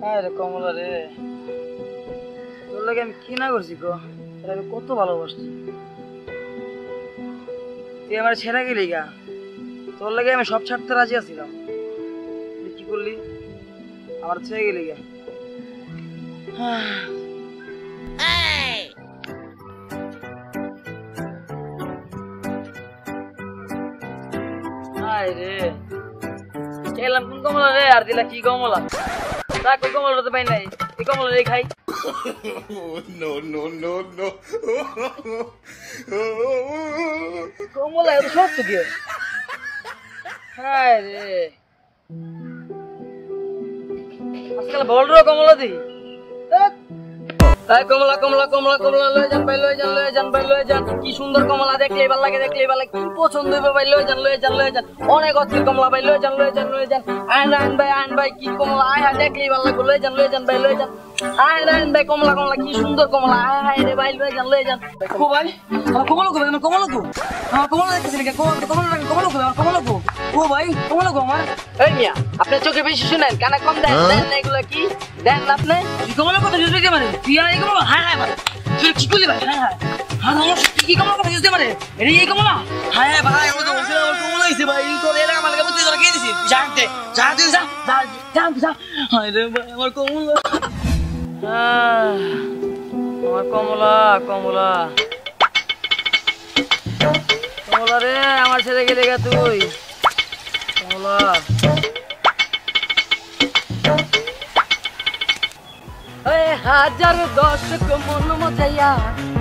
হ্যাঁ রে কমলা রে, তোর লাগে আমি কি না করছি গো, তোর আমি কত ভালোবাসছি। তুই আমার ছেড়ে গেলি গা, তোর লাগে আমি সব ছাড়তে রাজি আছিলাম, তুই কি করলি, আমার ছেড়ে গেলি গা। হায় রে, খেলাম কোন কমলা রে, আর দিলা কি কমলা, তাক ওই কমলা তো পাই নাই, এই কমলা রে খাই। No, no, no, no. কমলা এত সত্য কি? হায় রে, আজকাল বড় কমলা দি। কমলা কমলা কমলা কমলা লয়ে যান ভাই, লয়ে যান লয়ে যান ভাই, লয়ে যান। কি সুন্দর কমলা, দেখলে এবার লাগে, দেখলে এবার লাগে, কি পছন্দ হইবে ভাই, লয়ে যান লয়ে যান লয়ে যান। অনেক অস্থির কমলা ভাই, লয়ে যান লয়ে যান লয়ে যান। আইন আইন ভাই, আইন ভাই, কি কমলা, আয় হ্যাঁ দেখলে এবার লাগবে, লয়ে যান লয়ে যান ভাই, লয়ে যান। আইন আইন ভাই, কমলা কমলা, কি সুন্দর কমলা, আয় হায় রে ভাই, লয়ে যান লয়ে যান। কো ভাই, আমার কমলা কো, আমার কমলা কো, আমার কমলা দেখতেছি নাকি, কমলা কমলা কমলা কো, আমার কমলা কো। ও ভাই কমলা কো আমার। এই মিয়া, আপনি চোখে বেশি শুনেন, কানে কম দেন, দেন না এগুলা কি দেন না আপনি? এই কমলা কথা বুঝতে কি মানে, তুই আর এই কমলা, হায় হায় ভাই, তুই কি করলি ভাই, হায় হায় হায়, আমার কি কমলা কথা বুঝতে পারে, এই কমলা, হায় হায় ভাই, আমার কমলা হইছে ভাই, তোর এর আমার লাগে বুঝতে তোরা কি দিছিস, জানতে জানতে যা জানতে যা। হায় রে ভাই, আমার কমলা, আমার কমলা কমলা কমলা রে, আমার ছেড়ে গেলে গা তুই কমলা। হাজার দশক মন মজাইয়া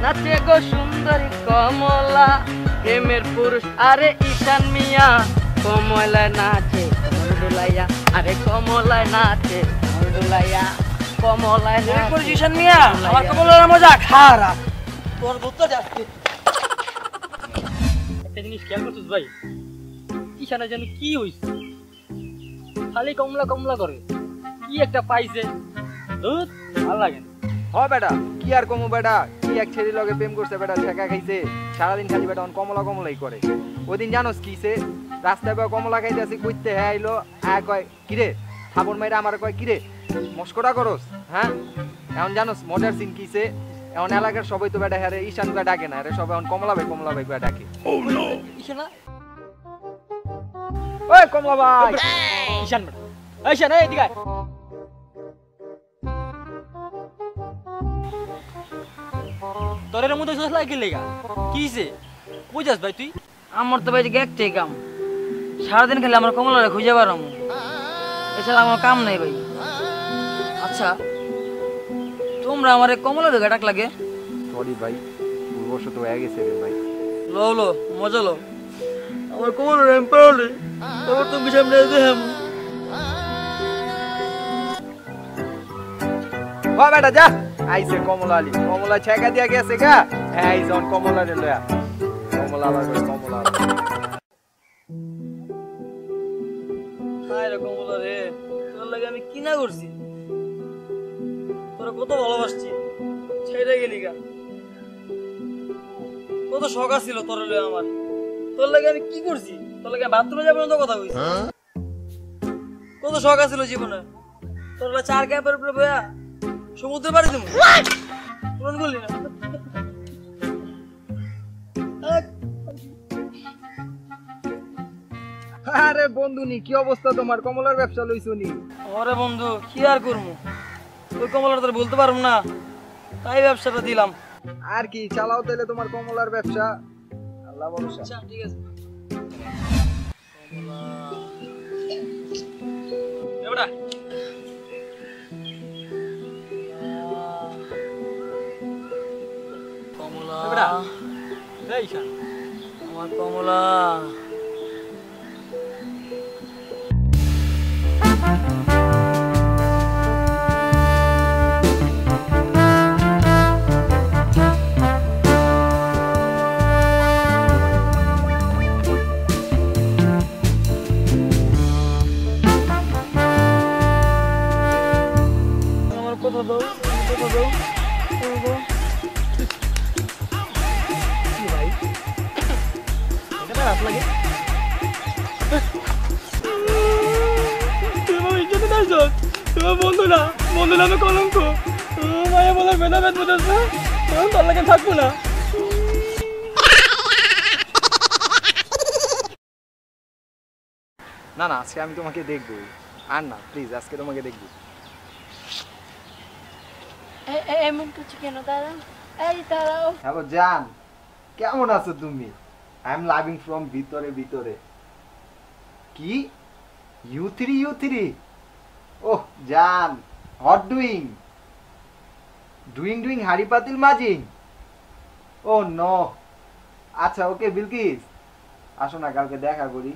নাচে গো সুন্দরী কমলা, প্রেমের পুরুষ আরে ঈশান মিয়া, কমলায় নাচে দুলাইয়া, আরে কমলায় নাচে দুলাইয়া, কমলায় নাচে ঈশান মিয়া। আমার কমলার মজা খারা তোর বুঝতে যাচ্ছে। একটা জিনিস খেয়াল করছিস ভাই, ঈশানের জন্য কি হইছে, খালি কমলা কমলা করে, কি একটা পাইছে, ভালো লাগে হ বেটা, কি আর কমু বেটা, কি এক ছেড়ে লগে প্রেম করছে বেটা, ঠেকা খাইছে সারাদিন, খালি বেটা কমলা কমলাই করে। ওইদিন জানোস কিছে, রাস্তায় কমলা খাইতে আসি, কইতে হ্যাঁ আইলো, আয় কয় কিরে থাপড় মাইরা আমার, কয় কিরে মস্করা করস, হ্যাঁ এখন জানোস মজার সিন কিছে, এখন এলাকার সবাই তো বেটা হ্যাঁ ঈশান গা ডাকে না রে, সবাই এখন কমলা ভাই গা ডাকে। ঈশান ওই কমলা ভাই, ঈশান বেটা, ঈশান এদিকে আয়। তোরের মধ্যে সোস লাগে লেগা কিছে বুঝাস ভাই তুই? আমার তো ভাই একটাই কাম, সারাদিন খালি আমার কমলারে খুঁজে বেড়াম, এছাড়া আমার কাম নেই ভাই। আচ্ছা তোমরা আমার কমলা বেগা ডাক লাগে? সরি ভাই, ভুলবশত হয়ে গেছে রে ভাই। লো লো মজা লো, আমার কমলারে আমি পারলে আমার তুমি সামনে দেখাম। ও বেটা যা, আইছে কমলা আলী, কমলা ছেকা দিয়া গেছে গা, হ্যাঁ আইছে অন কমলা রে লয়া, কমলা লাগবে কমলা। হায় রে কমলা রে, তোর লাগে আমি কি না করছি, তোরা কত ভালোবাসছি, ছেড়ে গেলি গা, কত শখ ছিল তোর লয়ে আমার, তোর লাগে আমি কি করছি, তোর লাগে বাথরুমে যাবো না তো কথা কইছি, কত শখ ছিল জীবনে, তোর চার ক্যাপের উপরে বয়া সমুদ্রে পাড়ি দেবো, পূরণ করলি না। আরে বন্ধু নি, কি অবস্থা তোমার, কমলার ব্যবসা লইছো নি? ওরে বন্ধু কি আর করবো, ওই কমলার তোর বলতে পারবো না, তাই ব্যবসাটা দিলাম। আর কি চালাও তাহলে তোমার কমলার ব্যবসা, আল্লাহ ভরসা। আচ্ছা ঠিক আছে। এবারে কমলা, আমার কমলা, কথা দাও, কথা দাও, কথা দাও। কি ভাই এটা রাত লাগে, তুই ভাই জন্য না যাও, তুই বন্ধু না, বন্ধু নামে কলঙ্ক। মায়া বলে ভেদাভেদ বুঝেছে, তোর লাগে থাকবো না। না না, আজকে আমি তোমাকে দেখবো। আর না প্লিজ, আজকে তোমাকে দেখবো। এমন কিছু কেন দাঁড়াও, এই দাঁড়াও। হ্যালো জান, কেমন আছো তুমি? আই এম লাভিং ফ্রম ভিতরে ভিতরে। কি ইউ3? ওহ জান, হট ডুইং ডুইং ডুইং হাড়ি পাতিল মাজিং। ও নো, আচ্ছা ওকে বিলকিস, আসো না কালকে দেখা করি।